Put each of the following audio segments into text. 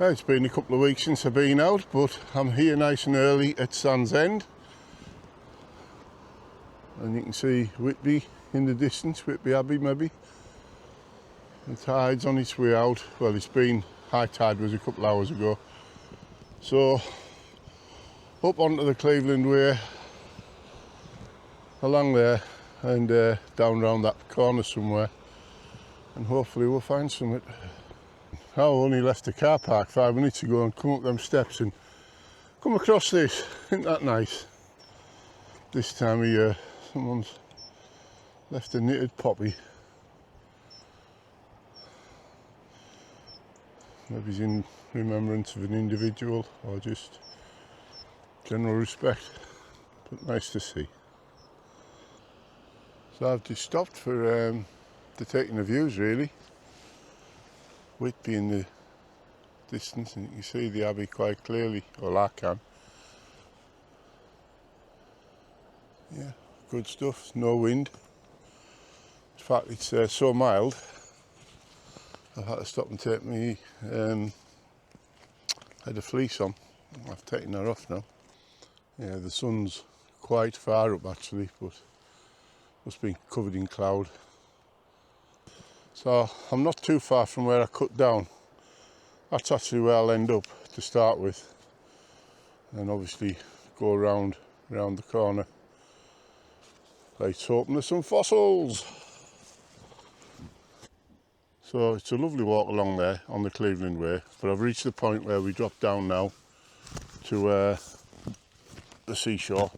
It's been a couple of weeks since I've been out, but I'm here nice and early at Sandsend. And you can see Whitby in the distance, Whitby Abbey maybe. The tide's on its way out. Well, it's been, high tide was a couple of hours ago. So, up onto the Cleveland Way, along there, and down round that corner somewhere. And hopefully we'll find something. I only left the car park 5 minutes ago and come up them steps and come across this. Isn't that nice? This time of year, someone's left a knitted poppy. Maybe it's in remembrance of an individual or just general respect, but nice to see. So I've just stopped for taking the views really. Whitby in the distance, and you can see the Abbey quite clearly, well I can. Yeah, good stuff, no wind. In fact it's so mild I've had to stop and take me had a fleece on. I've taken her off now. Yeah, the sun's quite far up actually, but must be covered in cloud. So I'm not too far from where I cut down. That's actually where I'll end up to start with, and obviously go around the corner. Let's hope there's some fossils. So it's a lovely walk along there on the Cleveland Way, but I've reached the point where we drop down now to the seashore.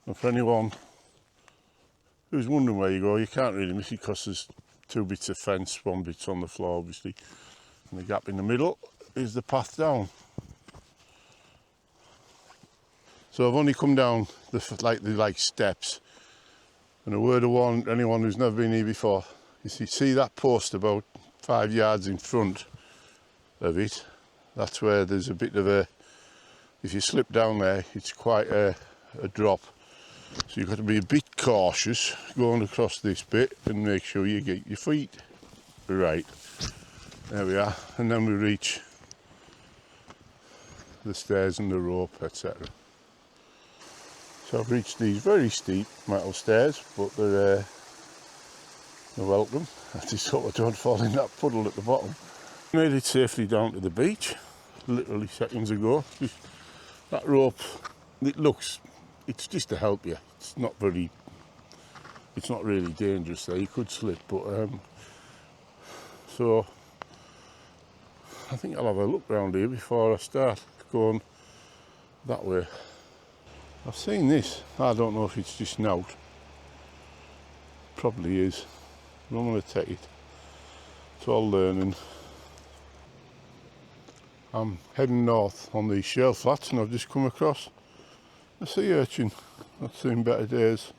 And for anyone who's wondering where you go, you can't really miss it because there's two bits of fence, one bit's on the floor obviously, and the gap in the middle is the path down. So I've only come down the steps, and a word of warning to anyone who's never been here before, you see that post about 5 yards in front of it, that's where there's a bit of a, if you slip down there it's quite a drop. So you've got to be a bit cautious going across this bit and make sure you get your feet right. There we are, and then we reach the stairs and the rope, etc. So I've reached these very steep metal stairs, but they're welcome. I just hope I don't fall in that puddle at the bottom. Made it safely down to the beach, literally seconds ago. That rope, it's just to help you. It's not really dangerous there, you could slip, but so I think I'll have a look round here before I start going that way. I've seen this, I don't know if it's just knout, probably is, but I'm going to take it. It's all learning. I'm heading north on these shale flats and I've just come across a sea urchin. I've seen better days.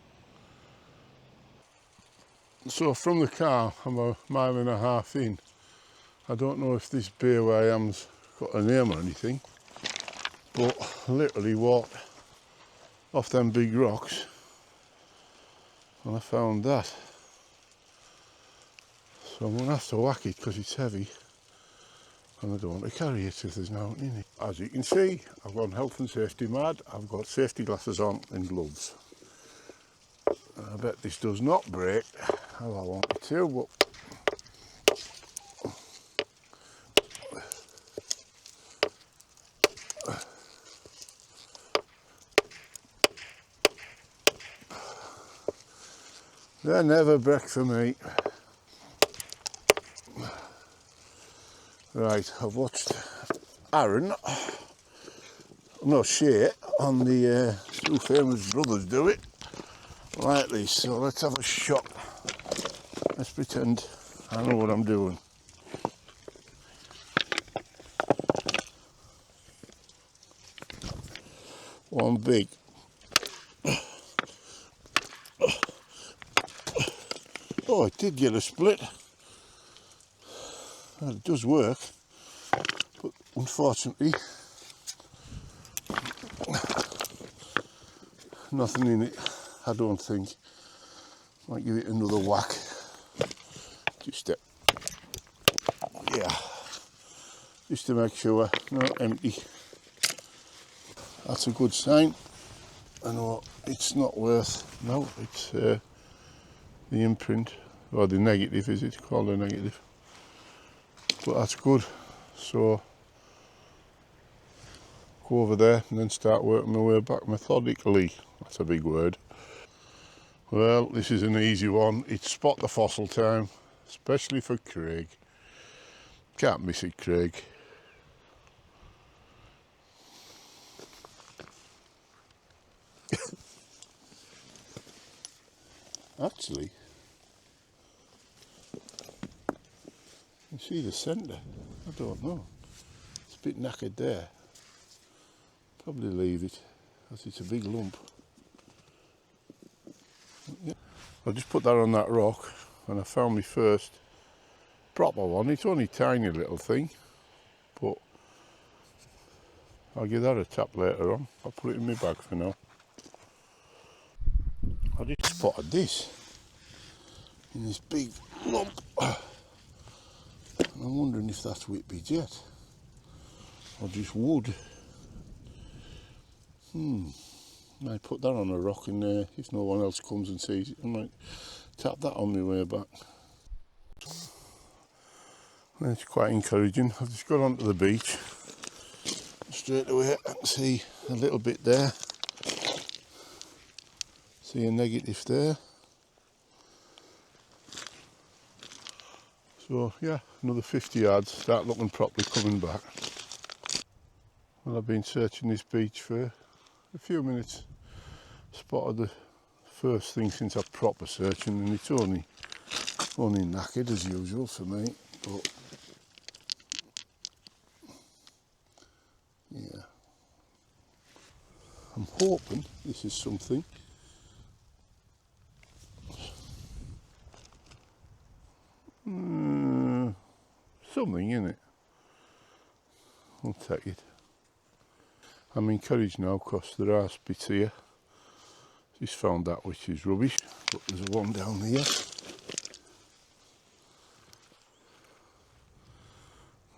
So from the car, I'm a mile and a half in. I don't know if this bay where I am's got a name or anything, but I literally walked off them big rocks and I found that. So I'm going to have to whack it because it's heavy and I don't want to carry it if there's nothing in it. As you can see, I've gone health and safety mad. I've got safety glasses on and gloves. I bet this does not break how I want it to, but they never break for me. Right, I've watched Aaron, no Shay, on the Two Famous Brothers do it like this, so let's have a shot. Let's pretend I know what I'm doing. One big. Oh, it did get a split. Well, it does work, but unfortunately nothing in it, I don't think. Might give it another whack. Just yeah, just to make sure, not empty. That's a good sign. I know it's not worth, no, it's the imprint, or the negative, is it called a negative? But that's good. So go over there and then start working my way back methodically. That's a big word. Well, this is an easy one. It's spot the fossil time, especially for Craig. Can't miss it, Craig. Actually, you see the centre? I don't know. It's a bit knackered there. Probably leave it, as it's a big lump. Yeah. I just put that on that rock, and I found my first proper one. It's only a tiny little thing, but I'll give that a tap later on. I'll put it in my bag for now. I just spotted this in this big lump. I'm wondering if that's Whitby jet or just wood. I put that on a rock in there. If no one else comes and sees it, I might tap that on my way back. It's quite encouraging. I've just got onto the beach straight away. I can see a little bit there. See a negative there. So yeah, another 50 yards, start looking properly coming back. Well, I've been searching this beach for a few minutes. Spotted the first thing since I'm proper searching, and it's only knackered as usual for me, but yeah. I'm hoping this is something. Something in it. I'll take it. I'm encouraged now because there are spits here. Just found that, which is rubbish, but there's one down here.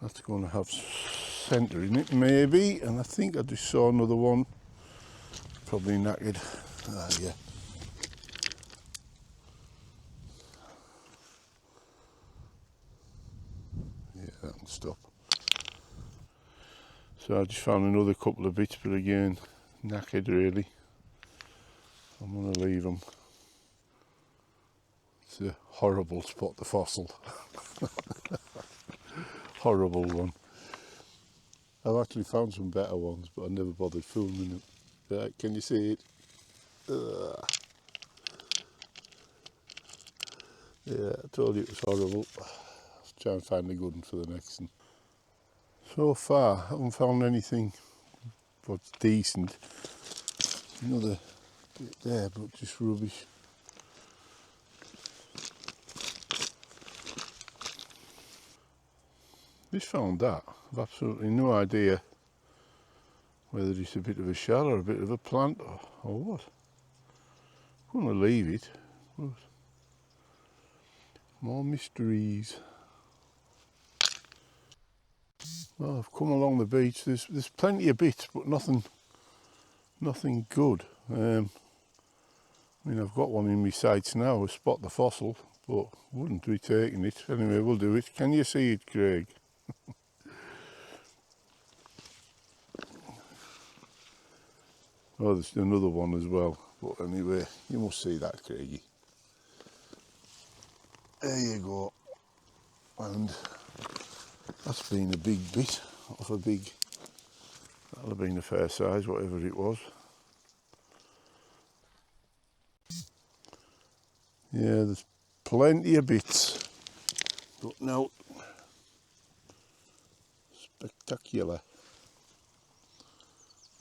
That's going to have centre in it, maybe, and I think I just saw another one. Probably knackered. Ah, yeah. Yeah, that can stop. So I just found another couple of bits, but again, knackered really. I'm going to leave them. It's a horrible spot the fossil. Horrible one. I've actually found some better ones, but I never bothered filming them. Right, can you see it? Yeah, I told you it was horrible. I'll try and find a good one for the next one. So far, I haven't found anything what's decent. Another bit there, but just rubbish. Just found that. I've absolutely no idea whether it's a bit of a shell or a bit of a plant or what. I'm going to leave it. But more mysteries. Well, I've come along the beach. There's plenty of bits, but nothing good. I mean, I've got one in my sights now. Spot the fossil, but wouldn't be taking it. Anyway, we'll do it. Can you see it, Craig? Oh, there's another one as well. But anyway, you must see that, Craigie. There you go. And that's been a big bit of a big, that'll have been a fair size, whatever it was. Yeah, there's plenty of bits. But no, spectacular.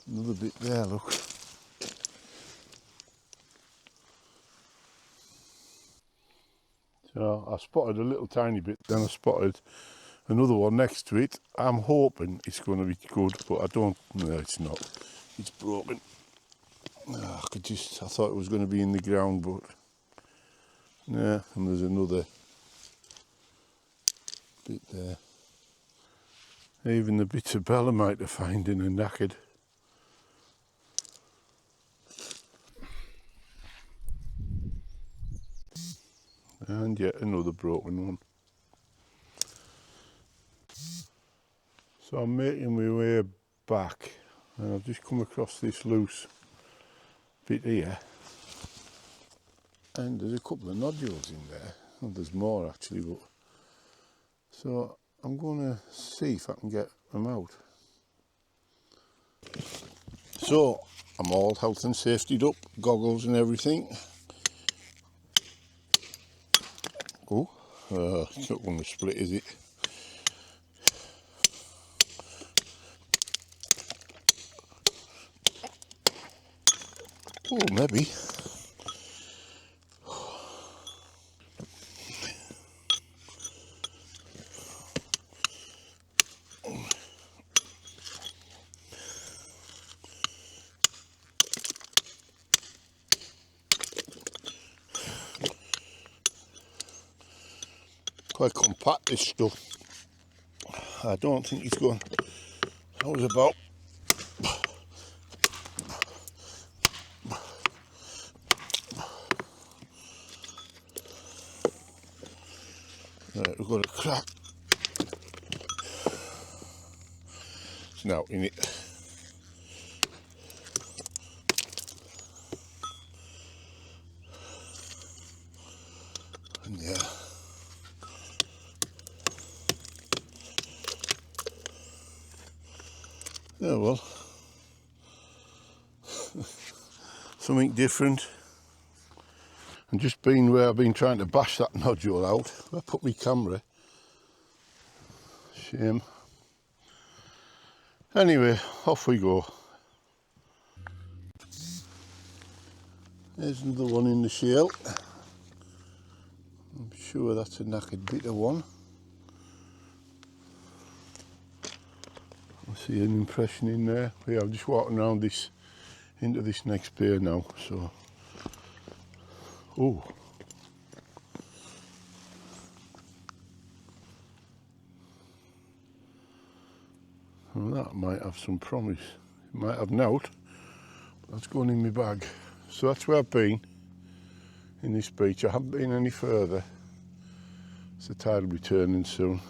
Another bit there, look. So I spotted a little tiny bit, then I spotted another one next to it. I'm hoping it's going to be good, but I don't. No, it's not. It's broken. Oh, I thought it was going to be in the ground, but yeah. And there's another bit there. Even the bits of belemite are finding and knackered. And yet another broken one. So I'm making my way back and I've just come across this loose bit here. And there's a couple of nodules in there. Well, there's more actually, but so I'm going to see if I can get them out. So I'm all health and safety up, goggles and everything. Oh, it's not going to split, is it? Oh, maybe. Quite compact, this stuff. I don't think it's going. That was about. Right, we've got a crack. It's now in it. And yeah. Yeah, well. Something different. And just been where I've been trying to bash that nodule out. I put my camera. Shame. Anyway, off we go. There's another one in the shale. I'm sure that's a knackered bit of one. I see an impression in there. Yeah, I'm just walking around this into this next pier now. So, oh, well, that might have some promise. It might have nout. That's going in my bag. So that's where I've been in this beach. I haven't been any further. So the tide will be turning soon.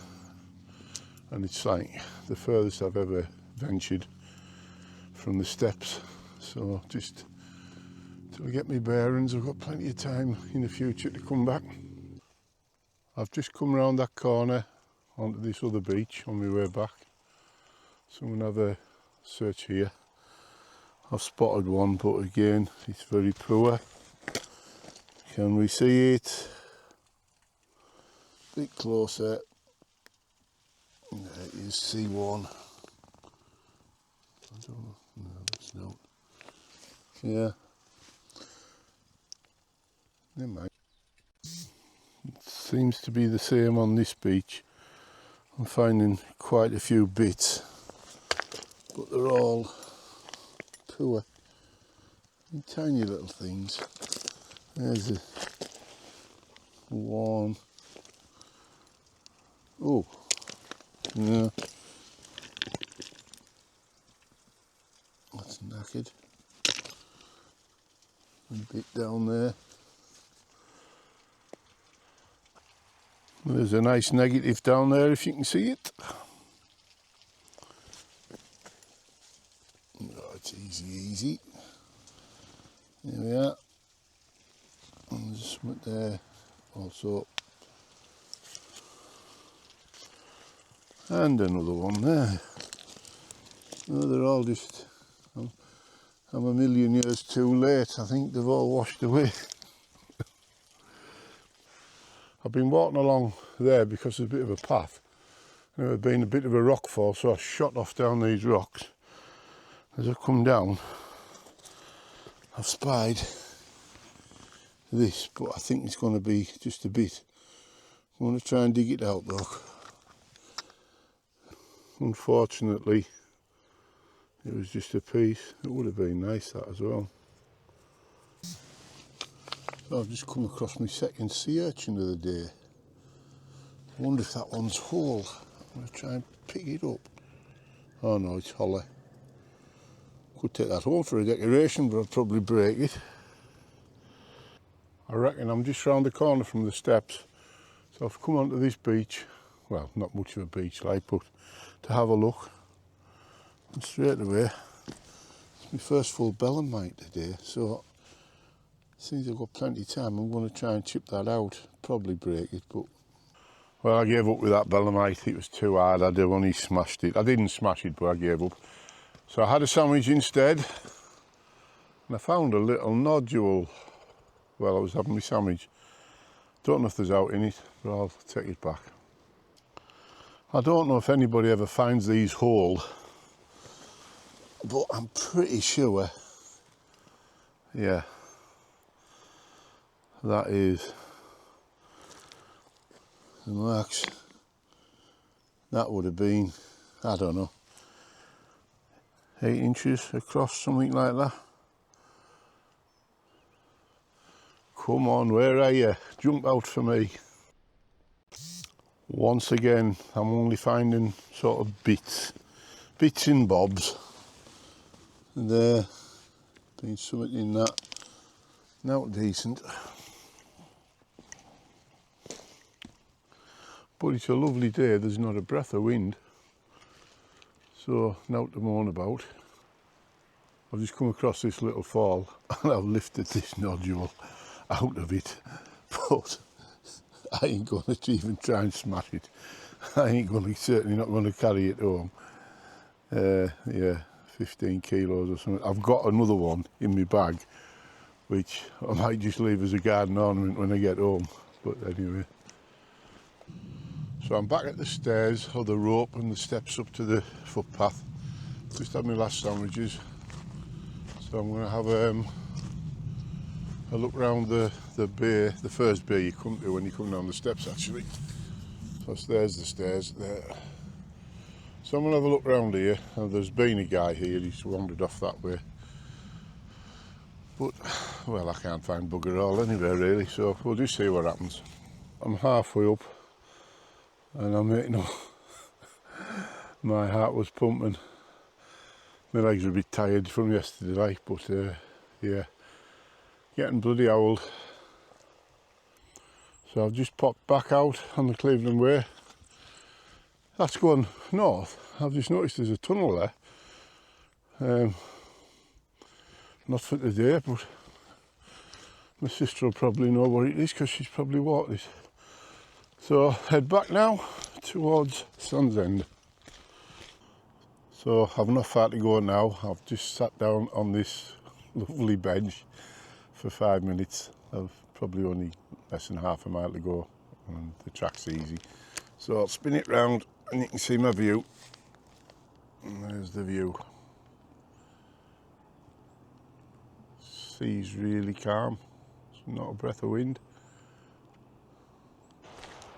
And it's like the furthest I've ever ventured from the steps. So just till I get my bearings, I've got plenty of time in the future to come back. I've just come around that corner onto this other beach on my way back. So I'm going to have a search here. I've spotted one, but again, it's very poor. Can we see it? A bit closer. There it is, C1. I don't know. No, that's not. Yeah. Never mind. It seems to be the same on this beach. I'm finding quite a few bits, but they're all poor. Tiny little things. There's a one. Oh, no. That's knackered. A bit down there. There's a nice negative down there if you can see it. Oh, it's easy. There we are. And there's something there also. And another one there. Oh, they're all just, I'm a million years too late. I think they've all washed away. I've been walking along there because there's a bit of a path. There's been a bit of a rock fall, so I shot off down these rocks. As I've come down, I've spied this, but I think it's going to be just a bit. I'm going to try and dig it out though. Unfortunately, it was just a piece. It would have been nice, that as well. So I've just come across my second sea urchin of the day. I wonder if that one's whole. I'm going to try and pick it up. Oh no, it's hollow. Could take that home for a decoration, but I'd probably break it. I reckon I'm just round the corner from the steps, so I've come onto this beach. Well, not much of a beach like, but to have a look. And straight away, it's my first full belemnite today, so since I've got plenty of time, I'm going to try and chip that out. Probably break it, but... Well, I gave up with that belemnite. It was too hard. I'd have only smashed it. I didn't smash it, but I gave up. So I had a sandwich instead, and I found a little nodule while I was having my sandwich. Don't know if there's out in it, but I'll take it back. I don't know if anybody ever finds these whole, but I'm pretty sure, yeah, that is the marks. That would have been, I don't know, 8 inches across, something like that. Come on, where are you? Jump out for me. Once again, I'm only finding sort of bits and bobs. And there, been something in that. Not decent. But it's a lovely day, there's not a breath of wind. So, now to moan about. I've just come across this little fall and I've lifted this nodule out of it. But I ain't going to even try and smash it. I ain't going to, certainly not going to carry it home. Yeah, 15 kilos or something. I've got another one in my bag, which I might just leave as a garden ornament when I get home. But anyway. So I'm back at the stairs, or the rope and the steps up to the footpath. Just had my last sandwiches. So I'm going to have a look round the bay, the first bay you come to when you come down the steps actually. So there's the stairs there. So I'm going to have a look round here, and there's been a guy here, he's wandered off that way. But, well, I can't find bugger all anywhere really, so we'll just see what happens. I'm halfway up, and I'm hitting up. My heart was pumping. My legs are a bit tired from yesterday, like, but yeah, getting bloody old. So I've just popped back out on the Cleveland Way. That's going north. I've just noticed there's a tunnel there. Not for today, but my sister will probably know what it is because she's probably walked it. So head back now towards Sandsend. So I've not far to go now. I've just sat down on this lovely bench for 5 minutes. I've probably only less than half a mile to go, and the track's easy. So I'll spin it round and you can see my view. And there's the view. Sea's really calm. There's not a breath of wind.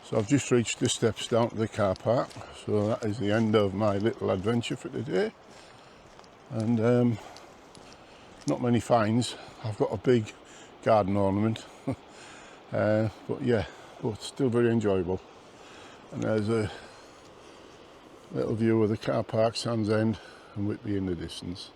So I've just reached the steps down to the car park. So that is the end of my little adventure for today. And not many finds. I've got a big garden ornament. But yeah, but still very enjoyable. And there's a little view of the car park, Sandsend, and Whitby in the distance.